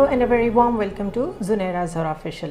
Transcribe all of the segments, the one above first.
and a very warm welcome to Zunaira Zahra Official.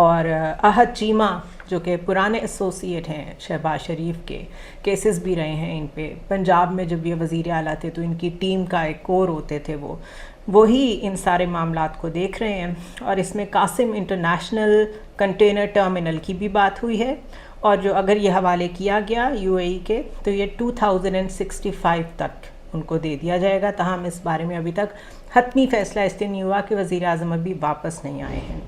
اور احد چیمہ جو کہ پرانے ایسوسیٹ ہیں شہباز شریف کے، کیسز بھی رہے ہیں ان پہ. پنجاب میں جب یہ وزیر اعلیٰ تھے تو ان کی ٹیم کا ایک کور ہوتے تھے، وہی ان سارے معاملات کو دیکھ رہے ہیں. اور اس میں قاسم انٹرنیشنل کنٹینر ٹرمینل کی بھی بات ہوئی ہے، اور جو اگر یہ حوالے کیا گیا یو اے ای کے تو یہ 2065 تک ان کو دے دیا جائے گا. تاہم اس بارے میں ابھی تک حتمی فیصلہ اس لیے نہیں ہوا کہ وزیر اعظم ابھی واپس نہیں آئے ہیں.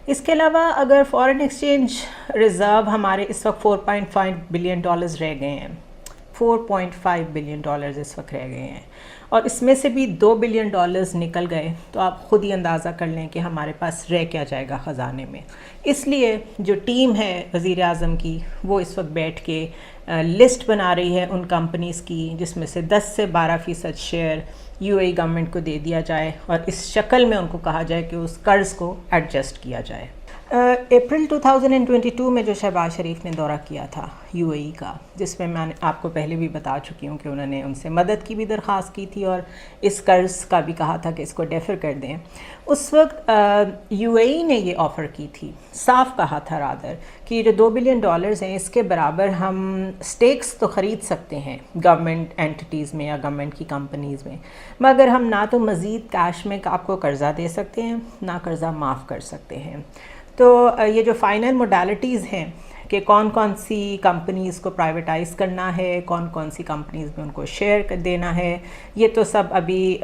اس کے علاوہ اگر فارن ایکسچینج ریزرو ہمارے اس وقت $4.5 بلین رہ گئے ہیں، $4.5 بلین اس وقت رہ گئے ہیں، اور اس میں سے بھی $2 بلین نکل گئے، تو آپ خود ہی اندازہ کر لیں کہ ہمارے پاس رہ کیا جائے گا خزانے میں. اس لیے جو ٹیم ہے وزیر اعظم کی وہ اس وقت بیٹھ کے لسٹ بنا رہی ہے ان کمپنیز کی جس میں سے 10 سے 12% share you a E government کو دے دیا جائے، اور اس شکل میں ان کو کہا جائے کہ اس قرض کو ایڈجسٹ کیا جائے. اپریل 2022 میں جو شہباز شریف نے دورہ کیا تھا یو اے ای کا، جس میں میں آپ کو پہلے بھی بتا چکی ہوں کہ انہوں نے ان سے مدد کی بھی درخواست کی تھی اور اس قرض کا بھی کہا تھا کہ اس کو ڈیفر کر دیں. اس وقت یو اے ای نے یہ آفر کی تھی، صاف کہا تھا رادر کہ یہ جو $2 بلین ہیں اس کے برابر ہم سٹیکس تو خرید سکتے ہیں گورنمنٹ اینٹیز میں یا گورنمنٹ کی کمپنیز میں، مگر ہم نہ تو مزید کیش میں آپ کو قرضہ دے سکتے ہیں نہ قرضہ معاف کر سکتے ہیں. تو یہ جو فائنل موڈیلٹیز ہیں کہ کون کون سی کمپنیز کو پرائیویٹائز کرنا ہے، کون کون سی کمپنیز میں ان کو شیئر دینا ہے، یہ تو سب ابھی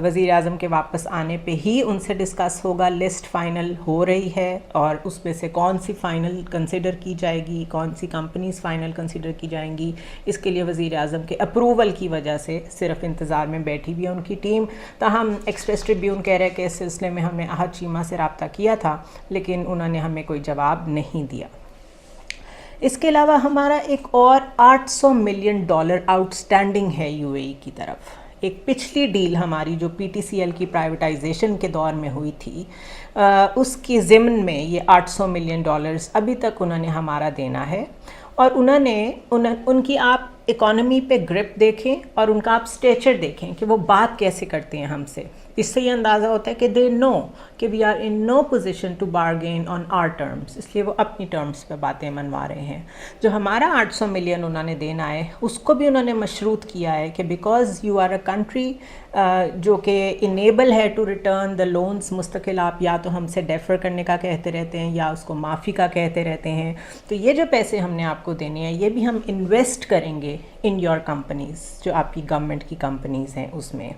وزیر اعظم کے واپس آنے پہ ہی ان سے ڈسکس ہوگا. لسٹ فائنل ہو رہی ہے اور اس میں سے کون سی فائنل کنسیڈر کی جائے گی، کون سی کمپنیز فائنل کنسیڈر کی جائیں گی، اس کے لیے وزیر اعظم کے اپروول کی وجہ سے صرف انتظار میں بیٹھی ہوئی ہے ان کی ٹیم. تاہم ایکسپریس ٹریبیون کہہ رہے کہ اس سلسلے میں ہم نے احد چیمہ سے رابطہ کیا تھا لیکن انہوں نے ہمیں کوئی جواب نہیں دیا. اس کے علاوہ ہمارا ایک اور $800 ملین آؤٹ اسٹینڈنگ ہے یو اے ای کی طرف. ایک پچھلی ڈیل ہماری جو پی ٹی سی ایل کی پرائیویٹائزیشن کے دور میں ہوئی تھی، اس کی ضمن میں یہ $800 ملین ابھی تک انہوں نے ہمارا دینا ہے. اور ان کی آپ اکانومی پہ گرپ دیکھیں اور ان کا آپ اسٹیچر دیکھیں کہ وہ بات کیسے کرتے ہیں ہم سے. اس سے یہ اندازہ ہوتا ہے کہ دے نو کہ we are in no position to bargain on our terms, اس لیے وہ اپنی ٹرمز پہ باتیں منوا رہے ہیں. جو ہمارا $800 ملین انہوں نے دینا ہے اس کو بھی انہوں نے مشروط کیا ہے کہ because you are a country جو کہ انیبل ہے ٹو ریٹرن دا لونز، مستقل آپ یا تو ہم سے ڈیفر کرنے کا کہتے رہتے ہیں یا اس کو معافی کا کہتے رہتے ہیں، تو یہ جو پیسے ہم نے آپ کو دینے ہیں یہ بھی ہم انویسٹ کریں گے ان یور کمپنیز، جو آپ کی گورنمنٹ کی کمپنیز ہیں اس میں.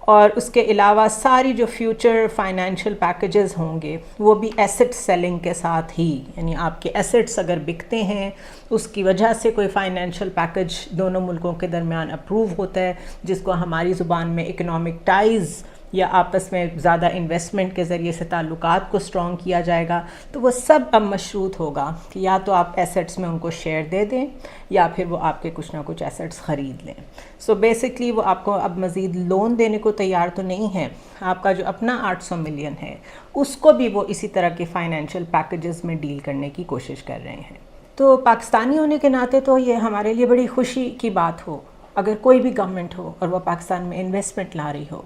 اور اس کے علاوہ ساری جو فیوچر فائنینشیل پیکیجز ہوں گے وہ بھی ایسٹ سیلنگ کے ساتھ ہی، یعنی آپ کے ایسٹس اگر بکتے ہیں اس کی وجہ سے کوئی فائنینشیل پیکیج دونوں ملکوں کے درمیان اپروو ہوتا ہے جس کو ہماری زبان میں اکنامک ٹائز یا آپس میں زیادہ انویسٹمنٹ کے ذریعے سے تعلقات کو اسٹرانگ کیا جائے گا، تو وہ سب اب مشروط ہوگا کہ یا تو آپ ایسٹس میں ان کو شیئر دے دیں یا پھر وہ آپ کے کچھ نہ کچھ ایسٹس خرید لیں. سو بیسکلی وہ آپ کو اب مزید لون دینے کو تیار تو نہیں ہے. آپ کا جو اپنا $800 ملین ہے اس کو بھی وہ اسی طرح کے فائنینشیل پیکیجز میں ڈیل کرنے کی کوشش کر رہے ہیں. تو پاکستانی ہونے کے ناطے تو یہ ہمارے لیے بڑی خوشی کی بات ہو اگر کوئی بھی گورنمنٹ ہو اور وہ پاکستان میں انویسٹمنٹ لا رہی ہو،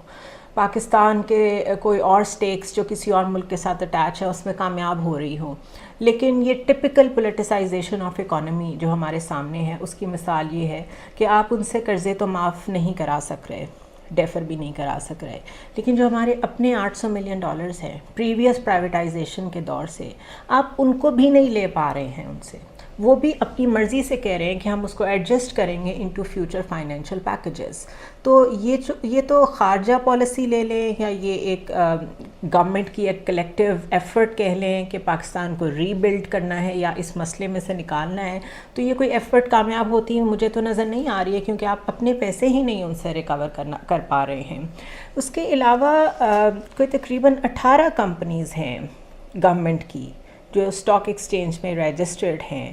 پاکستان کے کوئی اور سٹیکس جو کسی اور ملک کے ساتھ اٹیچ ہے اس میں کامیاب ہو رہی ہو. لیکن یہ ٹپیکل پولیٹیسائزیشن آف اکانومی جو ہمارے سامنے ہے اس کی مثال یہ ہے کہ آپ ان سے قرضے تو معاف نہیں کرا سک رہے، ڈیفر بھی نہیں کرا سک رہے، لیکن جو ہمارے اپنے $800 ملین ہیں پریویس پرائیویٹائزیشن کے دور سے آپ ان کو بھی نہیں لے پا رہے ہیں ان سے. وہ بھی اپنی مرضی سے کہہ رہے ہیں کہ ہم اس کو ایڈجسٹ کریں گے انٹو فیوچر فائنینشیل پیکیجز. تو یہ تو خارجہ پالیسی لے لیں یا یہ ایک گورنمنٹ کی ایک کلیکٹیو ایفرٹ کہہ لیں کہ پاکستان کو ری بلڈ کرنا ہے یا اس مسئلے میں سے نکالنا ہے، تو یہ کوئی ایفرٹ کامیاب ہوتی ہے مجھے تو نظر نہیں آ رہی ہے کیونکہ آپ اپنے پیسے ہی نہیں ان سے ریکور کر پا رہے ہیں. اس کے علاوہ کوئی تقریباً 18 کمپنیز ہیں گورنمنٹ کی جو اسٹاک ایکسچینج میں رجسٹرڈ ہیں،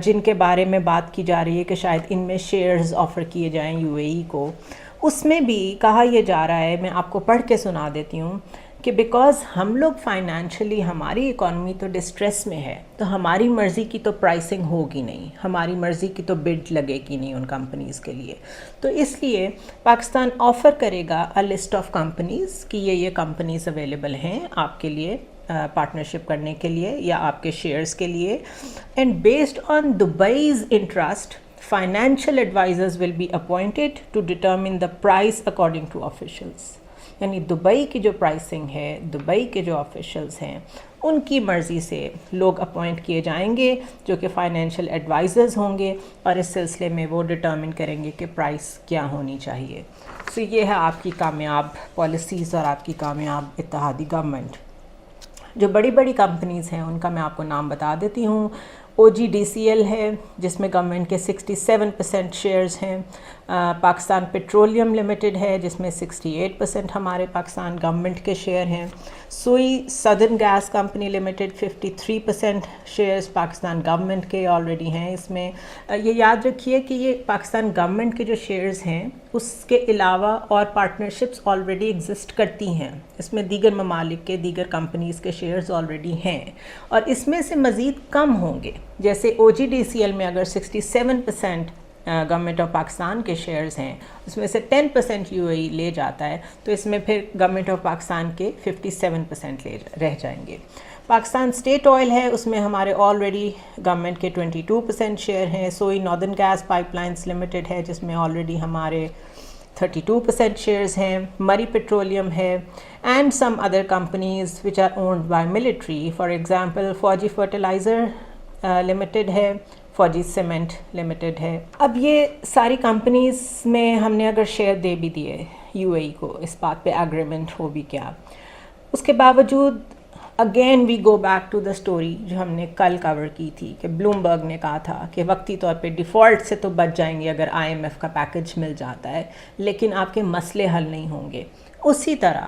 جن کے بارے میں بات کی جا رہی ہے کہ شاید ان میں شیئرز آفر کیے جائیں یو اے ای کو. اس میں بھی کہا یہ جا رہا ہے، میں آپ کو پڑھ کے سنا دیتی ہوں کہ بیکاز ہم لوگ فائنینشلی ہماری اکانومی تو ڈسٹریس میں ہے تو ہماری مرضی کی تو پرائسنگ ہوگی نہیں، ہماری مرضی کی تو بڈ لگے گی نہیں ان کمپنیز کے لیے. تو اس لیے پاکستان آفر کرے گا اے لسٹ آف کمپنیز کہ یہ کمپنیز اویلیبل ہیں آپ کے لیے پارٹنرشپ کرنے کے لیے یا آپ کے شیئرز کے لیے. And based on Dubai's interest financial advisors will be appointed to determine the price according to officials. یعنی دبئی کی جو پرائسنگ ہے، دبئی کے جو آفیشلز ہیں ان کی مرضی سے لوگ اپوائنٹ کیے جائیں گے جو کہ فائنینشیل ایڈوائزرز ہوں گے، اور اس سلسلے میں وہ ڈٹرمن کریں گے کہ پرائس کیا ہونی چاہیے. سو یہ ہے آپ کی کامیاب پالیسیز اور آپ کی کامیاب اتحادی گورنمنٹ. جو بڑی بڑی کمپنیز ہیں ان کا میں آپ کو نام بتا دیتی ہوں. OGDCL ہے جس میں گورنمنٹ کے 67% شیئرز ہیں. پاکستان پیٹرولیم لمیٹڈ ہے جس میں 68% ہمارے پاکستان گورنمنٹ کے شیئر ہیں. Sui southern gas company limited 53% shares Pakistan government کے آلریڈی ہیں. اس میں یہ یاد رکھیے کہ یہ پاکستان گورنمنٹ کے جو شیئرز ہیں اس کے علاوہ اور پارٹنرشپس آلریڈی ایگزسٹ کرتی ہیں. اس میں دیگر ممالک کے دیگر کمپنیز کے شیئرز آلریڈی ہیں اور اس میں سے مزید کم ہوں گے. جیسے OGDCL میں اگر 67% گورنمنٹ آف پاکستان کے شیئرز ہیں، اس میں سے 10% UAE لے جاتا ہے، تو اس میں پھر گورنمنٹ آف پاکستان کے 57% رہ جائیں گے. پاکستان اسٹیٹ آئل ہے، اس میں ہمارے آلریڈی گورنمنٹ کے 22% شیئر ہیں. Sui northern gas pipelines limited ہے جس میں آلریڈی ہمارے 32% شیئرز ہیں. مری پیٹرولیم ہے and some other companies which are owned by military. For example Fauji fertilizer limited ہے، فوجی سیمنٹ لمیٹڈ ہے. اب یہ ساری کمپنیز میں ہم نے اگر شیئر دے بھی دیے UAE کو، اس بات پہ ایگریمنٹ ہو بھی کیا، اس کے باوجود again we go back to the story جو ہم نے کل کور کی تھی کہ بلومبرگ نے کہا تھا کہ وقتی طور پہ ڈیفالٹ سے تو بچ جائیں گے اگر IMF کا پیکج مل جاتا ہے، لیکن آپ کے مسئلے حل نہیں ہوں گے. اسی طرح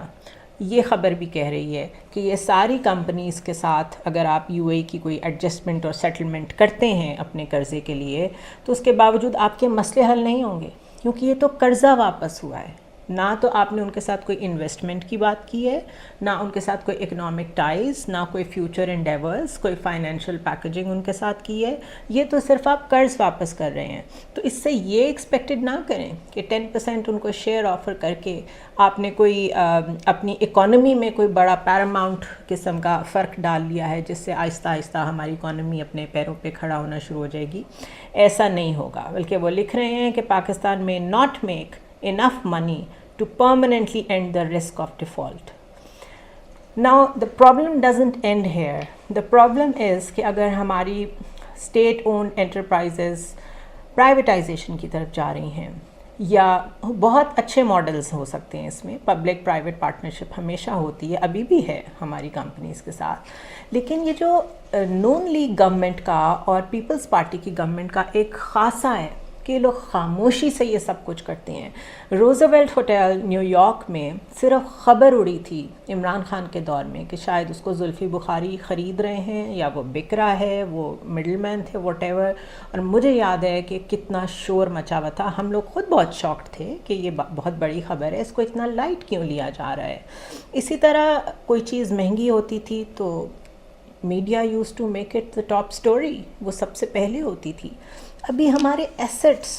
یہ خبر بھی کہہ رہی ہے کہ یہ ساری کمپنیز کے ساتھ اگر آپ UAE کی کوئی ایڈجسٹمنٹ اور سیٹلمنٹ کرتے ہیں اپنے قرضے کے لیے، تو اس کے باوجود آپ کے مسئلے حل نہیں ہوں گے، کیونکہ یہ تو قرضہ واپس ہوا ہے. نہ تو آپ نے ان کے ساتھ کوئی انویسٹمنٹ کی بات کی ہے، نہ ان کے ساتھ کوئی اکنامک ٹائز، نہ کوئی فیوچر انڈیورز، کوئی فائنینشیل پیکیجنگ ان کے ساتھ کی ہے. یہ تو صرف آپ قرض واپس کر رہے ہیں. تو اس سے یہ ایکسپیکٹڈ نہ کریں کہ 10% ان کو شیئر آفر کر کے آپ نے کوئی اپنی اکانومی میں کوئی بڑا پیراماؤنٹ قسم کا فرق ڈال لیا ہے جس سے آہستہ آہستہ ہماری اکانومی اپنے پیروں پہ کھڑا ہونا شروع ہو جائے گی. ایسا نہیں ہوگا، بلکہ وہ لکھ رہے ہیں کہ پاکستان میں not make enough money to permanently end the risk of default. Now the problem doesn't end here. The problem is کہ اگر ہماری state owned enterprises privatization کی طرف جا رہی ہیں، یا بہت اچھے ماڈلز ہو سکتے ہیں اس میں، پبلک پرائیویٹ پارٹنرشپ ہمیشہ ہوتی ہے، ابھی بھی ہے ہماری کمپنیز کے ساتھ، لیکن یہ جو نون لیگ گورنمنٹ کا اور پیپلز پارٹی کی گورنمنٹ کا ایک خاصہ ہے کہ لوگ خاموشی سے یہ سب کچھ کرتے ہیں. روزویلٹ ہوٹل نیو یارک میں صرف خبر اڑی تھی عمران خان کے دور میں کہ شاید اس کو زلفی بخاری خرید رہے ہیں یا وہ بک رہا ہے، وہ مڈل مین تھے واٹ ایور. اور مجھے یاد ہے کہ کتنا شور مچا ہوا تھا، ہم لوگ خود بہت شاکڈ تھے کہ یہ بہت بڑی خبر ہے، اس کو اتنا لائٹ کیوں لیا جا رہا ہے. اسی طرح کوئی چیز مہنگی ہوتی تھی تو media use to make it the top story, وہ سب سے پہلے ہوتی تھی. ابھی ہمارے ایسٹس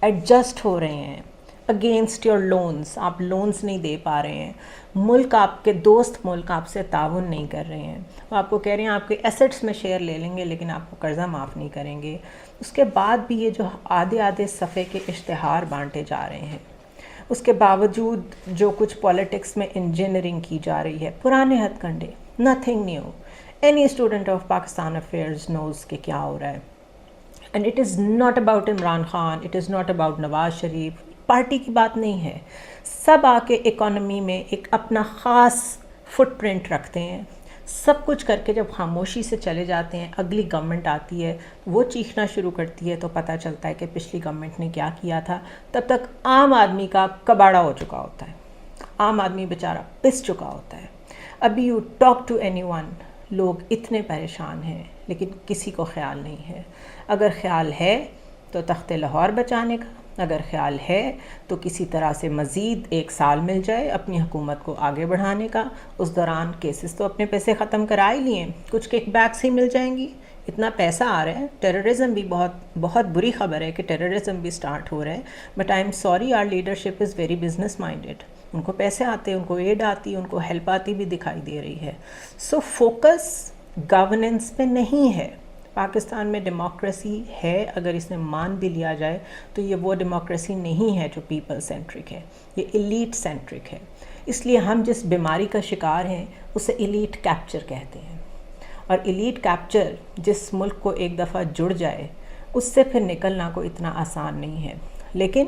ایڈجسٹ ہو رہے ہیں اگینسٹ یور لونز، آپ لونز نہیں دے پا رہے ہیں، ملک آپ کے دوست ملک آپ سے تعاون نہیں کر رہے ہیں، وہ آپ کو کہہ رہے ہیں آپ کے ایسٹس میں شیئر لے لیں گے لیکن آپ کو قرضہ معاف نہیں کریں گے. اس کے بعد بھی یہ جو آدھے صفحے کے اشتہار بانٹے جا رہے ہیں، اس کے باوجود جو کچھ پولیٹکس میں انجینئرنگ کی جا رہی ہے، پرانے ہتھ کنڈے، nothing new. Any student of Pakistan affairs knows کہ کیا ہو رہا ہے. And it is not about Imran Khan, it is not about Nawaz Sharif, party کی بات نہیں ہے. سب آ کے اکانومی میں ایک اپنا خاص فٹ پرنٹ رکھتے ہیں. سب کچھ کر کے جب خاموشی سے چلے جاتے ہیں، اگلی گورنمنٹ آتی ہے، وہ چیخنا شروع کرتی ہے تو پتہ چلتا ہے کہ پچھلی گورنمنٹ نے کیا کیا تھا. تب تک عام آدمی کا کباڑا ہو چکا ہوتا ہے، عام آدمی بیچارہ پس چکا ہوتا ہے. ابھی you talk to anyone, لوگ اتنے پریشان ہیں لیکن کسی کو خیال نہیں ہے. اگر خیال ہے تو تخت لاہور بچانے کا، اگر خیال ہے تو کسی طرح سے مزید 1 سال مل جائے اپنی حکومت کو آگے بڑھانے کا. اس دوران کیسز تو اپنے پیسے ختم کرا ہی لیے، کچھ کک بیکس ہی مل جائیں گی. اتنا پیسہ آ رہا ہے، ٹیررزم بھی بہت بری خبر ہے کہ ٹیررزم بھی سٹارٹ ہو رہا ہے. But I am sorry, our leadership is very business minded. ان کو پیسے آتے, ان کو ایڈ آتی, ان کو ہیلپ آتی بھی دکھائی دے رہی ہے. سو فوکس گورننس پہ نہیں ہے. پاکستان میں ڈیموکریسی ہے, اگر اس میں مان بھی لیا جائے تو یہ وہ ڈیموکریسی نہیں ہے جو پیپل سینٹرک ہے, یہ ایلیٹ سینٹرک ہے. اس لیے ہم جس بیماری کا شکار ہیں اسے ایلیٹ کیپچر کہتے ہیں, اور ایلیٹ کیپچر جس ملک کو ایک دفعہ جڑ جائے اس سے پھر نکلنا کو اتنا آسان نہیں ہے. لیکن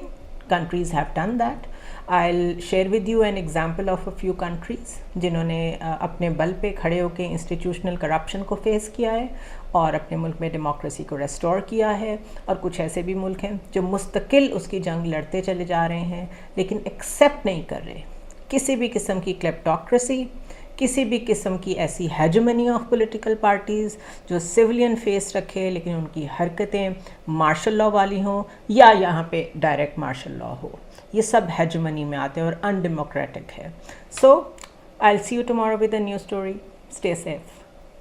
countries have done that. I'll share with you an example of a few countries جنہوں نے اپنے بل پہ کھڑے ہو کے انسٹیٹیوشنل کرپشن کو فیس کیا ہے اور اپنے ملک میں ڈیموکریسی کو ریسٹور کیا ہے, اور کچھ ایسے بھی ملک ہیں جو مستقل اس کی جنگ لڑتے چلے جا رہے ہیں لیکن ایکسیپٹ نہیں کر رہے کسی بھی قسم کی کلیپٹوکریسی, کسی بھی قسم کی ایسی ہیجمنی آف پولیٹیکل پارٹیز جو سویلین فیس رکھے لیکن ان کی حرکتیں مارشل لاء والی ہوں یا یہاں پہ ڈائریکٹ مارشل لاء ہو. یہ سب ہیجمنی میں آتے ہیں اور ان ڈیموکریٹک ہے. So I will see you tomorrow with a new story. Stay safe.